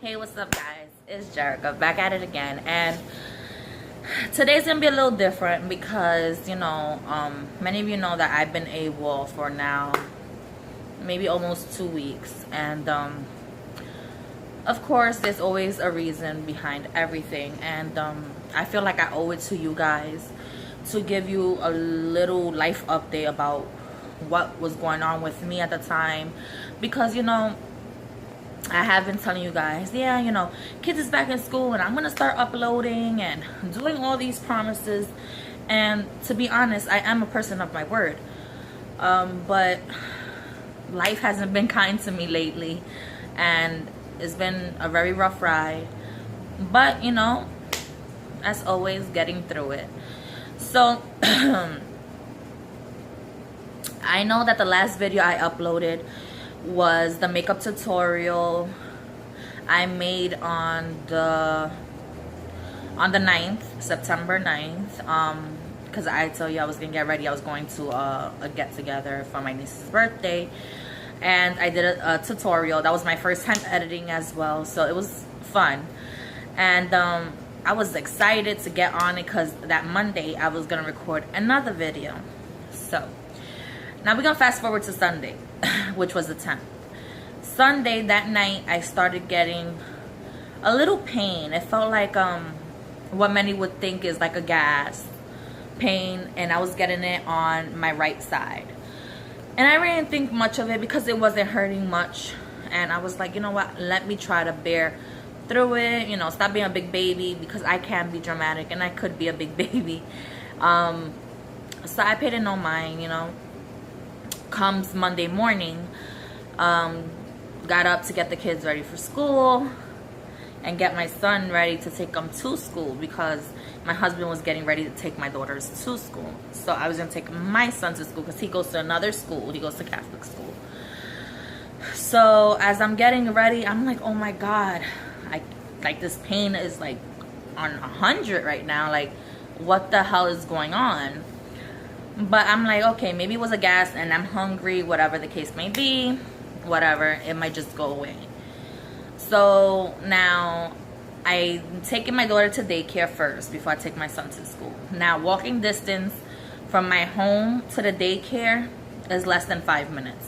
Hey, what's up, guys? It's Jericka back at it again, and today's gonna be a little different because many of you know that I've been AWOL for now maybe almost 2 weeks, and of course there's always a reason behind everything, and I feel like I owe it to you guys to give you a little life update about what was going on with me at the time, because I have been telling you guys, kids is back in school and I'm gonna start uploading and doing all these promises, and to be honest, I am a person of my word, but life hasn't been kind to me lately, and it's been a very rough ride, but as always, getting through it. So I know that the last video I uploaded was the makeup tutorial I made on the 9th, September 9th, because I told you I was gonna get ready. I was going to a get together for my niece's birthday, and I did a tutorial. That was my first time editing as well, so it was fun, and I was excited to get on it because that Monday I was gonna record another video. So now we're gonna fast forward to Sunday, which was the 10th. Sunday, that night, I started getting a little pain. It felt like what many would think is like a gas pain, and I was getting it on my right side. And I really didn't think much of it because it wasn't hurting much. And I was like, you know what, let me try to bear through it, stop being a big baby, because I can be dramatic and I could be a big baby. So I paid it no mind, Comes Monday morning, got up to get the kids ready for school and get my son ready to take them to school, because my husband was getting ready to take my daughters to school. So I was going to take my son to school because he goes to another school. He goes to Catholic school. So as I'm getting ready, I'm like, oh my God, this pain is like on 100 right now. Like, what the hell is going on? But I'm like, okay, maybe it was a gas and I'm hungry, whatever the case may be, whatever, it might just go away. So now I'm taking my daughter to daycare first before I take my son to school. Now, walking distance from my home to the daycare is less than 5 minutes.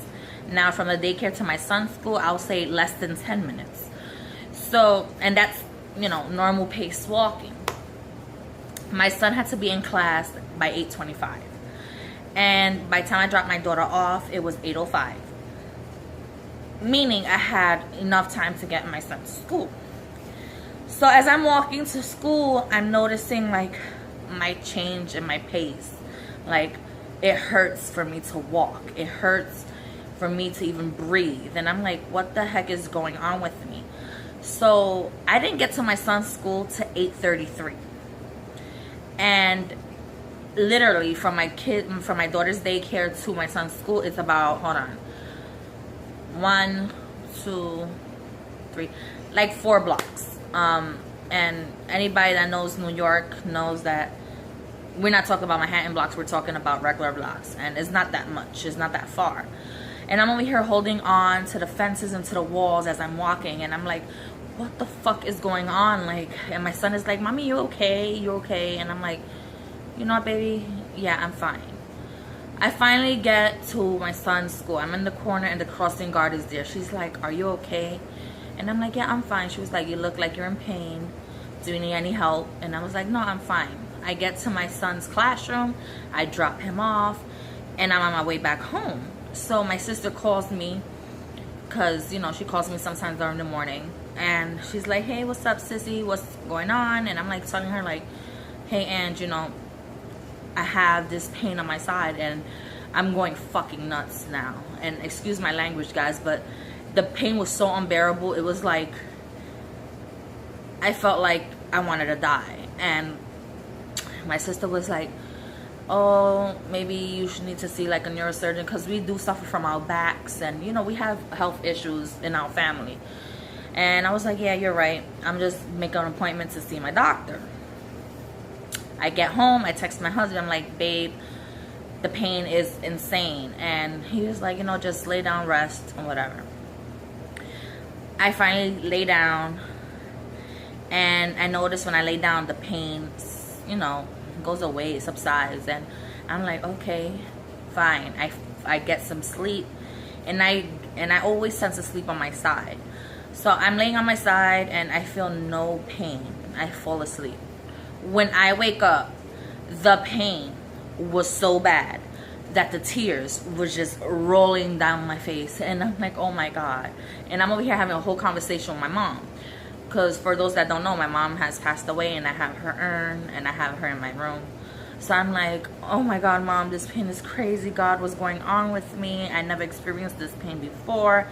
Now, from the daycare to my son's school, I'll say less than 10 minutes. So, and that's, normal pace walking. My son had to be in class by 8:25. And by the time I dropped my daughter off, it was 8:05. Meaning I had enough time to get my son to school. So as I'm walking to school, I'm noticing like my change in my pace. Like, it hurts for me to walk. It hurts for me to even breathe. And I'm like, what the heck is going on with me? So I didn't get to my son's school to 8:33. And literally from my daughter's daycare to my son's school, it's about, 1, 2, 3, like 4 blocks. And anybody that knows New York knows that we're not talking about Manhattan blocks, we're talking about regular blocks, and it's not that much, it's not that far. And I'm over here holding on to the fences and to the walls as I'm walking, and I'm like, what the fuck is going on? Like, and my son is like, mommy, you okay? You okay? And I'm like, you know what, baby? Yeah, I'm fine. I finally get to my son's school. I'm in the corner and the crossing guard is there. She's like, are you okay? And I'm like, yeah, I'm fine. She was like, you look like you're in pain. Do you need any help? And I was like, no, I'm fine. I get to my son's classroom. I drop him off, and I'm on my way back home. So my sister calls me, because, she calls me sometimes during the morning. And she's like, hey, what's up, sissy? What's going on? And I'm like telling her like, hey, Ange, I have this pain on my side and I'm going fucking nuts now. And excuse my language, guys, but the pain was so unbearable. It was like, I felt like I wanted to die. And my sister was like, oh, maybe you should need to see like a neurosurgeon, because we do suffer from our backs, and we have health issues in our family. And I was like, yeah, you're right. I'm just making an appointment to see my doctor. I get home, I text my husband, I'm like, babe, the pain is insane. And he was like, just lay down, rest, and whatever. I finally lay down, and I noticed when I lay down, the pain, you know, goes away, subsides, and I'm like, okay, fine. I get some sleep, and I always tend to sleep on my side. So I'm laying on my side, and I feel no pain. I fall asleep. When I wake up, the pain was so bad that the tears was just rolling down my face, and I'm like, oh my God. And I'm over here having a whole conversation with my mom, because for those that don't know, my mom has passed away, and I have her urn, and I have her in my room. So I'm like, oh my God, Mom, this pain is crazy. God, what's going on with me? I never experienced this pain before.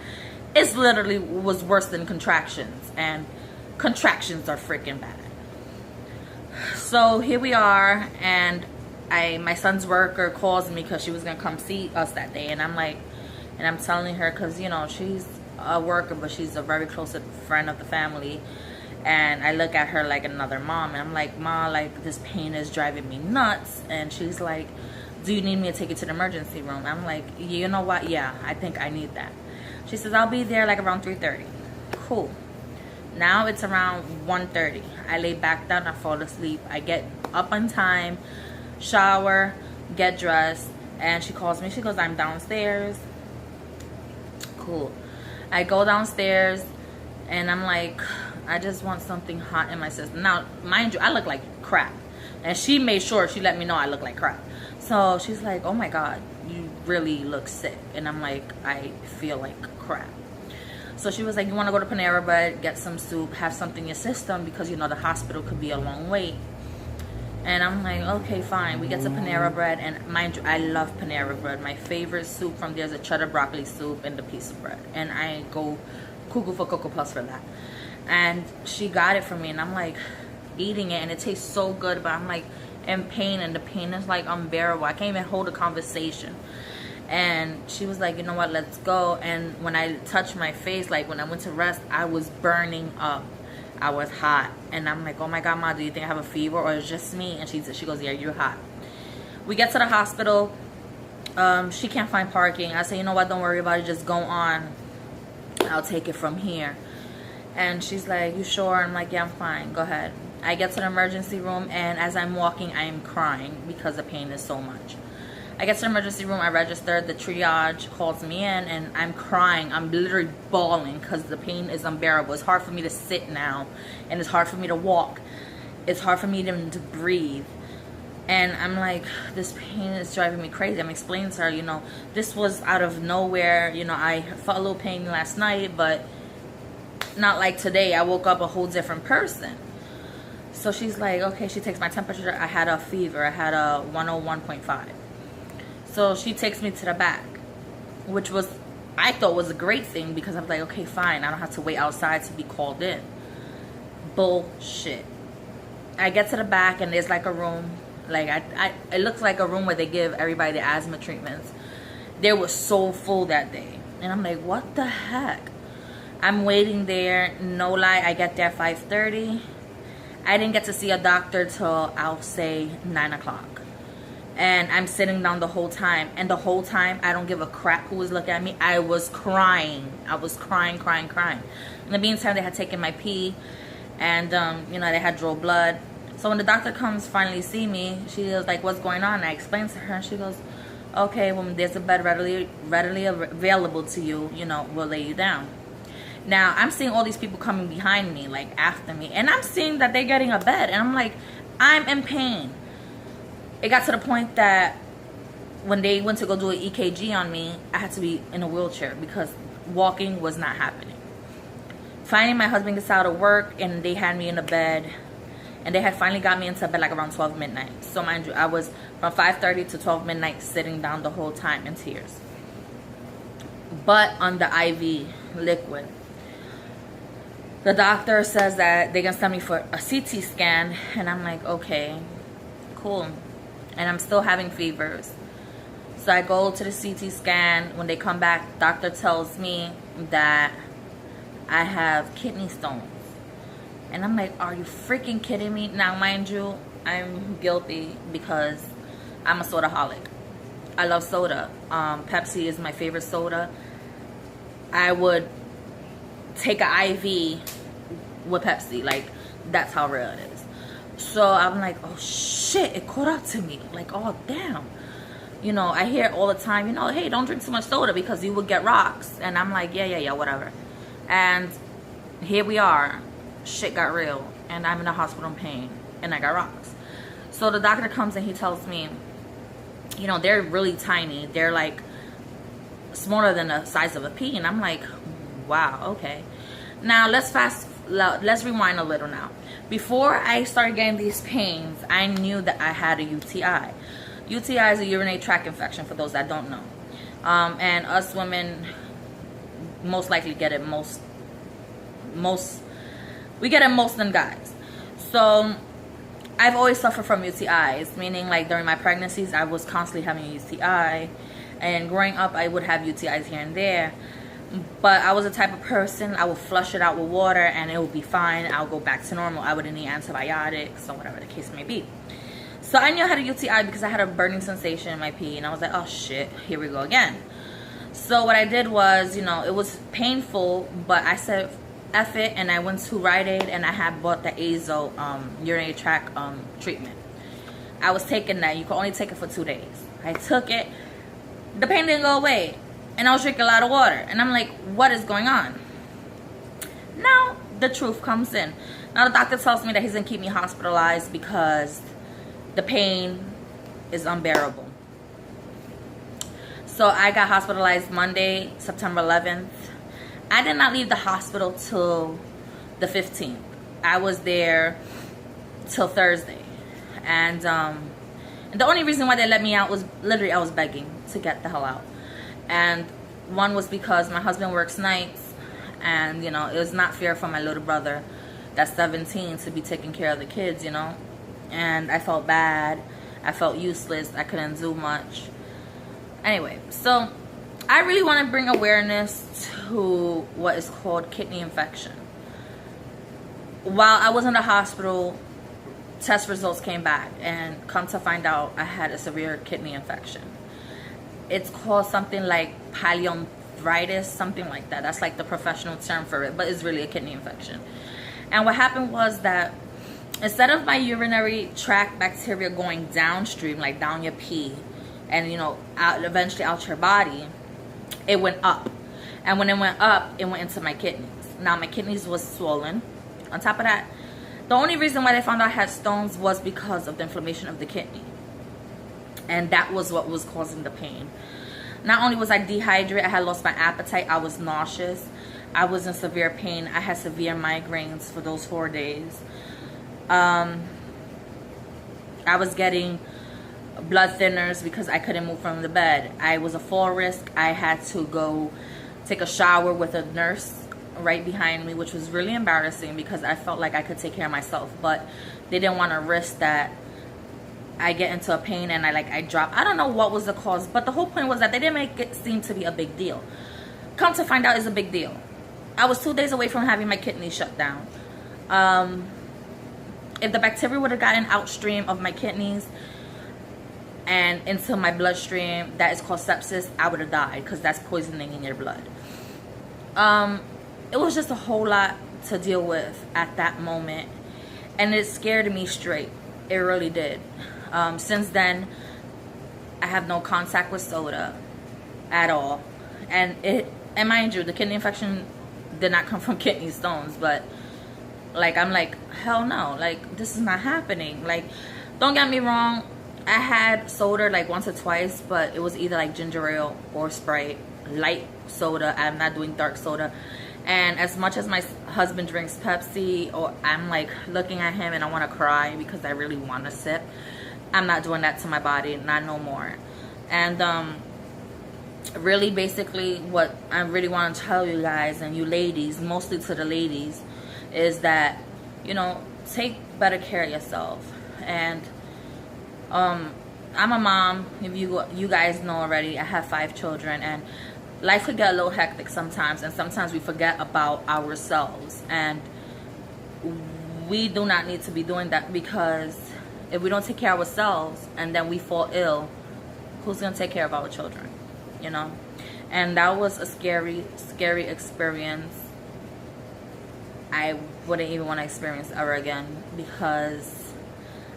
It's literally was worse than contractions, and contractions are freaking bad. So here we are, and my son's worker calls me because she was gonna come see us that day, and I'm like, and I'm telling her, because you know she's a worker, but she's a very close friend of the family, and I look at her like another mom, and I'm like, Ma, like this pain is driving me nuts. And she's like, do you need me to take you to the emergency room? I'm like, you know what, yeah, I think I need that. She says, I'll be there like around 3:30. Cool. Now it's around 1:30. I lay back down, I fall asleep. I get up on time, shower, get dressed, and she calls me. She goes, I'm downstairs. Cool. I go downstairs, and I'm like, I just want something hot in my system. Now, mind you, I look like crap, and she made sure she let me know I look like crap. So she's like, oh my God, you really look sick. And I'm like, I feel like crap. So she was like, you want to go to Panera Bread, get some soup, have something in your system, because you know the hospital could be a long wait. And I'm like, okay, fine. We get to Panera Bread, and mind you, I love Panera Bread. My favorite soup from there is a cheddar broccoli soup and the piece of bread, and I go cuckoo for Cocoa Puffs for that. And she got it for me, and I'm like eating it, and it tastes so good, but I'm like in pain, and the pain is like unbearable. I can't even hold a conversation. And she was like, you know what, let's go. And when I touched my face, like when I went to rest, I was burning up. I was hot. And I'm like, oh my God, Ma, do you think I have a fever, or it's just me? And she goes, yeah, you're hot. We get to the hospital. She can't find parking. I say, you know what, don't worry about it, just go on. I'll take it from here. And she's like, you sure? I'm like, yeah, I'm fine, go ahead. I get to the emergency room, and as I'm walking, I am crying because the pain is so much. I get to the emergency room, I register, the triage calls me in, and I'm crying. I'm literally bawling because the pain is unbearable. It's hard for me to sit now, and it's hard for me to walk. It's hard for me even to breathe. And I'm like, this pain is driving me crazy. I'm explaining to her, you know, this was out of nowhere. You know, I felt a little pain last night, but not like today. I woke up a whole different person. So she's like, okay, she takes my temperature. I had a fever. I had a 101.5. So she takes me to the back, which was, I thought was a great thing, because I'm like, okay, fine. I don't have to wait outside to be called in. Bullshit. I get to the back, and there's like a room. Like, it looks like a room where they give everybody the asthma treatments. They were so full that day. And I'm like, what the heck? I'm waiting there. No lie, I get there at 5:30. I didn't get to see a doctor till, I'll say, 9 o'clock. And I'm sitting down the whole time. And the whole time, I don't give a crap who was looking at me. I was crying. I was crying. In the meantime, they had taken my pee. And, you know, they had draw blood. So when the doctor comes finally see me, she was like, what's going on? And I explained to her. And she goes, okay, well, there's a bed readily available to you. You know, we'll lay you down. Now, I'm seeing all these people coming behind me, like after me. And I'm seeing that they're getting a bed. And I'm like, I'm in pain. It got to the point that when they went to go do an EKG on me, I had to be in a wheelchair because walking was not happening. Finally, my husband gets out of work, and they had me in a bed. And they had finally got me into bed like around 12 midnight. So mind you, I was from 5:30 to 12 midnight sitting down the whole time in tears. But on the IV liquid. The doctor says that they're going to send me for a CT scan. And I'm like, okay, cool. And I'm still having fevers. So I go to the CT scan. When they come back, doctor tells me that I have kidney stones. And I'm like, are you freaking kidding me? Now, mind you, I'm guilty because I'm a soda-holic. I love soda. Pepsi is my favorite soda. I would take an IV with Pepsi. Like, that's how real it is. So I'm like, oh shit, it caught up to me. Like, oh damn. You know, I hear it all the time, you know, hey, don't drink too much soda because you will get rocks. And I'm like, yeah, whatever. And here we are. Shit got real. And I'm in the hospital in pain. And I got rocks. So the doctor comes and he tells me, you know, they're really tiny. They're like smaller than the size of a pea. And I'm like, wow, okay. Now let's rewind a little now. Before I started getting these pains, I knew that I had a UTI. UTI is a urinary tract infection, for those that don't know. And us women most likely get it we get it most than guys. So I've always suffered from UTIs, meaning like during my pregnancies, I was constantly having a UTI. And growing up, I would have UTIs here and there. But I was the type of person, I would flush it out with water and it would be fine. I'll go back to normal. I wouldn't need antibiotics or whatever the case may be. So I knew I had a UTI because I had a burning sensation in my pee. And I was like, oh shit, here we go again. So what I did was, you know, it was painful, but I said, F it, and I went to Rite Aid and I had bought the Azo urinary tract treatment. I was taking that. You could only take it for 2 days. I took it. The pain didn't go away. And I was drinking a lot of water. And I'm like, what is going on? Now, the truth comes in. Now, the doctor tells me that he's going to keep me hospitalized because the pain is unbearable. So I got hospitalized Monday, September 11th. I did not leave the hospital till the 15th. I was there till Thursday. And the only reason why they let me out was literally I was begging to get the hell out. And one was because my husband works nights. And, you know, it was not fair for my little brother that's 17 to be taking care of the kids, you know. And I felt bad. I felt useless. I couldn't do much. Anyway, so I really want to bring awareness to what is called kidney infection. While I was in the hospital, test results came back, and come to find out I had a severe kidney infection. It's called something like pyelonephritis, something like that. That's like the professional term for it, but it's really a kidney infection. And what happened was that instead of my urinary tract bacteria going downstream, like down your pee, and you know, eventually out your body, it went up. And when it went up, it went into my kidneys. Now my kidneys was swollen. On top of that, the only reason why they found out I had stones was because of the inflammation of the kidney. And that was what was causing the pain. Not only was I dehydrated, I had lost my appetite, I was nauseous, I was in severe pain, I had severe migraines for those 4 days. I was getting blood thinners because I couldn't move from the bed. I was a fall risk. I had to go take a shower with a nurse right behind me, which was really embarrassing because I felt like I could take care of myself, but they didn't want to risk that I get into a pain and I drop. I don't know what was the cause, but the whole point was that they didn't make it seem to be a big deal. Come to find out, it's a big deal. I was 2 days away from having my kidney shut down. If the bacteria would have gotten outstream of my kidneys and into my bloodstream, that is called sepsis, I would have died because that's poisoning in your blood. It was just a whole lot to deal with at that moment, and it scared me straight. It really did. Since then, I have no contact with soda at all, and mind you, the kidney infection did not come from kidney stones, but like I'm like, hell no, like this is not happening. Like, don't get me wrong, I had soda like once or twice, but it was either like ginger ale or Sprite, light soda. I'm not doing dark soda. And as much as my husband drinks Pepsi, or I'm like looking at him and I want to cry because I really want to sip, I'm not doing that to my body, not no more. And really basically what I really want to tell you guys, and you ladies, mostly to the ladies, is that, you know, take better care of yourself. And I'm a mom. If you guys know already, I have 5 children, and life could get a little hectic sometimes, and sometimes we forget about ourselves, and we do not need to be doing that, because if we don't take care of ourselves and then we fall ill, who's going to take care of our children, you know? And that was a scary experience. I wouldn't even want to experience ever again, because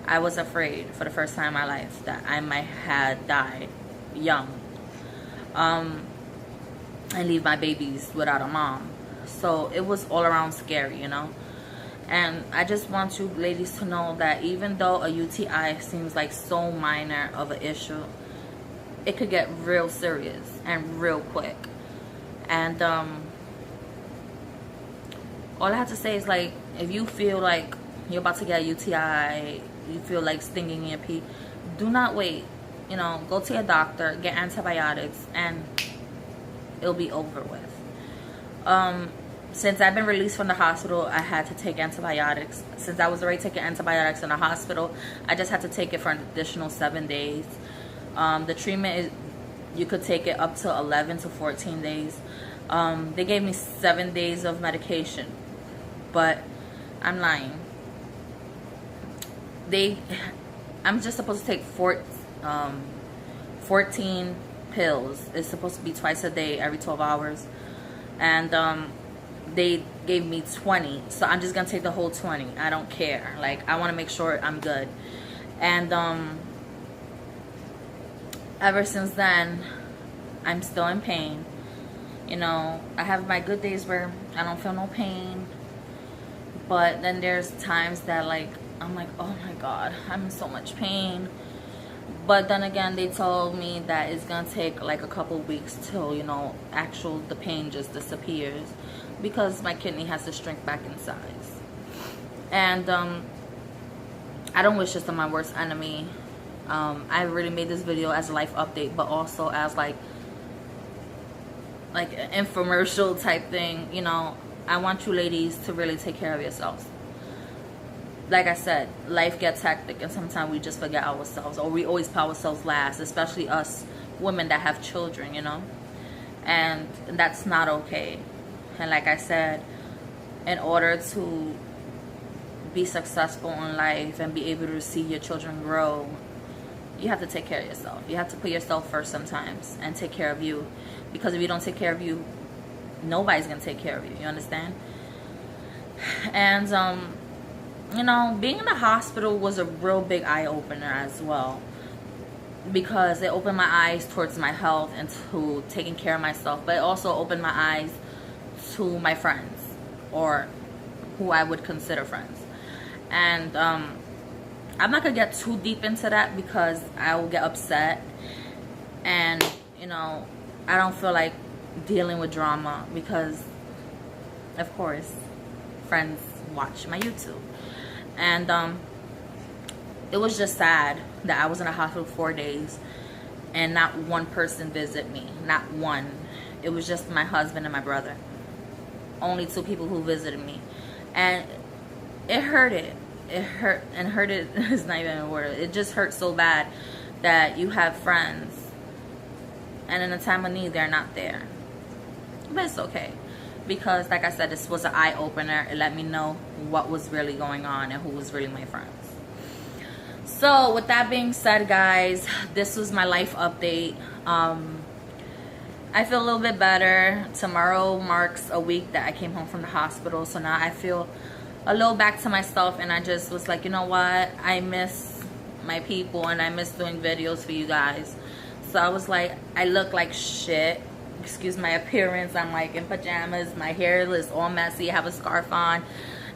I was afraid for the first time in my life that I might have died young, and leave my babies without a mom. So it was all around scary, you know. And I just want you ladies to know that even though a UTI seems like so minor of an issue, it could get real serious and real quick. And all I have to say is, like, if you feel like you're about to get a UTI, you feel like stinging in your pee, do not wait. You know, go to your doctor, get antibiotics, and it'll be over with. Since I've been released from the hospital, I had to take antibiotics. Since I was already taking antibiotics in the hospital, I just had to take it for an additional 7 days. The treatment is, you could take it up to 11 to 14 days. They gave me 7 days of medication, but I'm lying. I'm just supposed to take 14 pills. It's supposed to be twice a day, every 12 hours. And they gave me 20, so I'm just gonna take the whole 20. I don't care. Like, I want to make sure I'm good. And ever since then, I'm still in pain. You know, I have my good days where I don't feel no pain, but then there's times that, like, I'm like, oh my god, I'm in so much pain. But then again, they told me that it's gonna take like a couple weeks till, you know, the pain just disappears, because my kidney has to shrink back in size. And I don't wish this on my worst enemy. I really made this video as a life update, but also as like an infomercial type thing. You know, I want you ladies to really take care of yourselves. Like I said, life gets hectic, and sometimes we just forget ourselves, or we always put ourselves last, especially us women that have children, you know. And that's not okay. And like I said, in order to be successful in life and be able to see your children grow, you have to take care of yourself. You have to put yourself first sometimes and take care of you, because if you don't take care of you, nobody's gonna take care of you. You understand? And you know, being in the hospital was a real big eye-opener as well, because it opened my eyes towards my health and to taking care of myself, but it also opened my eyes to my friends, or who I would consider friends. And I'm not gonna get too deep into that, because I will get upset, and you know, I don't feel like dealing with drama, because of course friends watch my YouTube. And it was just sad that I was in a hospital 4 days and not one person visited me. Not one. It was just my husband and my brother. Only 2 people who visited me. And it hurted. It hurt, and hurted is not even a word. It just hurt so bad that you have friends, and in a time of need they're not there. But it's okay, because like I said, this was an eye-opener. It let me know what was really going on and who was really my friends. So with that being said, guys, this was my life update. I feel a little bit better. Tomorrow marks a week that I came home from the hospital, so now I feel a little back to myself, and I just was like, you know what, I miss my people and I miss doing videos for you guys. So I was like, I look like shit, excuse my appearance. I'm like in pajamas, my hair is all messy, I have a scarf on,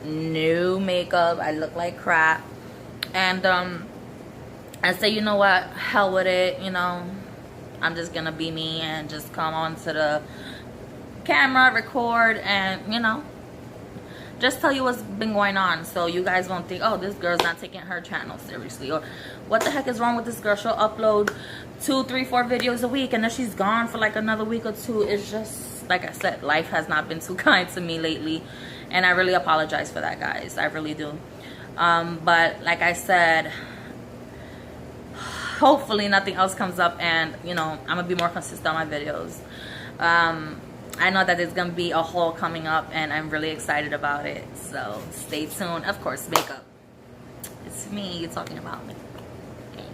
no makeup, I look like crap. And I said, you know what, hell with it, you know, I'm just gonna be me and just come on to the camera, record, and you know, just tell you what's been going on, so you guys won't think, oh, this girl's not taking her channel seriously, or what the heck is wrong with this girl? She'll upload 2, 3, 4 videos a week, and then she's gone for like another week or 2. It's just, like I said, life has not been too kind to me lately, and I really apologize for that, guys. I really do. But like I said, hopefully nothing else comes up, and you know, I'm gonna be more consistent on my videos. I know that there's gonna be a haul coming up, and I'm really excited about it, so stay tuned. Of course, makeup, it's me talking about me. Okay.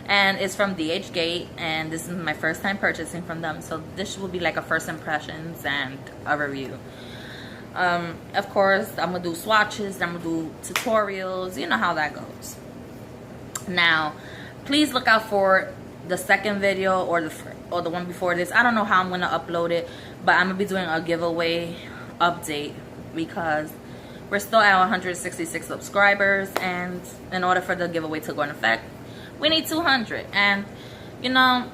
And it's from DH Gate, and this is my first time purchasing from them, so this will be like a first impressions and a review. Of course, I'm gonna do swatches, I'm gonna do tutorials. You know how that goes. Now, please look out for the second video or the one before this. I don't know how I'm gonna upload it, but I'm gonna be doing a giveaway update because we're still at 166 subscribers, and in order for the giveaway to go in effect, we need 200. And you know,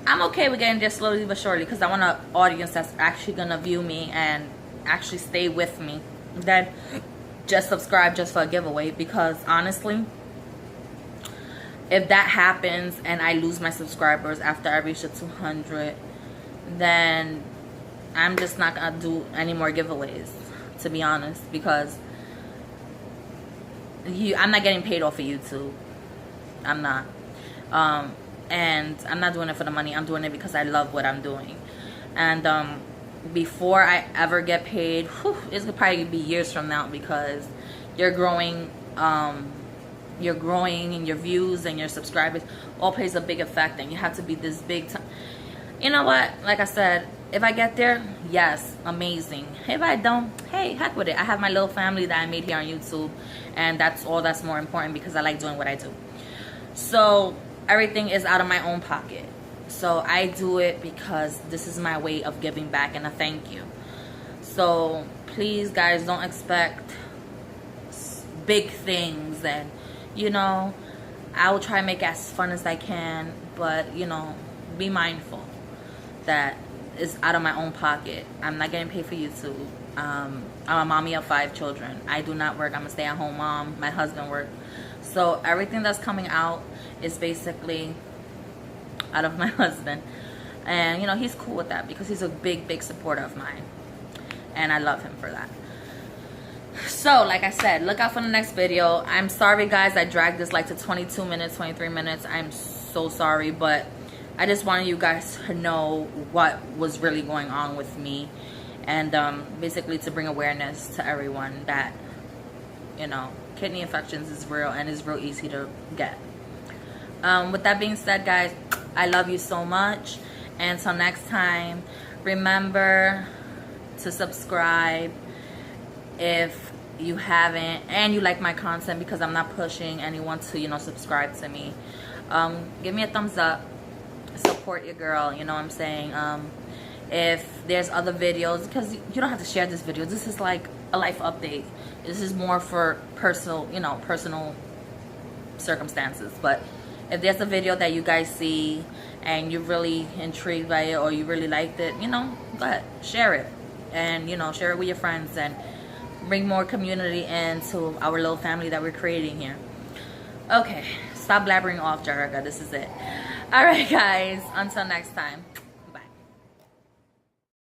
I'm okay with getting there slowly but surely because I want an audience that's actually gonna view me and actually stay with me, then just subscribe just for a giveaway. Because honestly, if that happens and I lose my subscribers after I reach the 200, then I'm just not gonna do any more giveaways, to be honest, because I'm not getting paid off of YouTube. I'm not. And I'm not doing it for the money. I'm doing it because I love what I'm doing. And before I ever get paid, it's gonna probably be years from now, because you're growing, and your views and your subscribers all plays a big effect, and you have to be this big time. You know what? Like I said, if I get there, yes, amazing. If I don't, hey, heck with it. I have my little family that I made here on YouTube, and that's all that's more important, because I like doing what I do. So everything is out of my own pocket. So I do it because this is my way of giving back and a thank you. So please, guys, don't expect big things. And you know, I will try to make it as fun as I can, but you know, be mindful that it's out of my own pocket. I'm not getting paid for YouTube. I'm a mommy of 5 children. I do not work. I'm a stay-at-home mom. My husband works. So everything that's coming out is basically out of my husband. And you know, he's cool with that because he's a big supporter of mine, and I love him for that. So like I said, look out for the next video. I'm sorry guys, I dragged this like to 22 minutes, 23 minutes. I'm so sorry, but I just wanted you guys to know what was really going on with me, and basically to bring awareness to everyone that, you know, kidney infections is real and is real easy to get. With that being said, guys, I love you so much. And until next time, remember to subscribe if you haven't, and you like my content, because I'm not pushing anyone to, you know, subscribe to me. Give me a thumbs up. Support your girl, you know what I'm saying? If there's other videos, because you don't have to share this video. This is like a life update. This is more for personal, you know, personal circumstances. But if there's a video that you guys see and you're really intrigued by it, or you really liked it, you know, go ahead, share it. And, you know, share it with your friends and bring more community into our little family that we're creating here. Okay, stop blabbering off, Jericka. This is it. All right, guys. Until next time.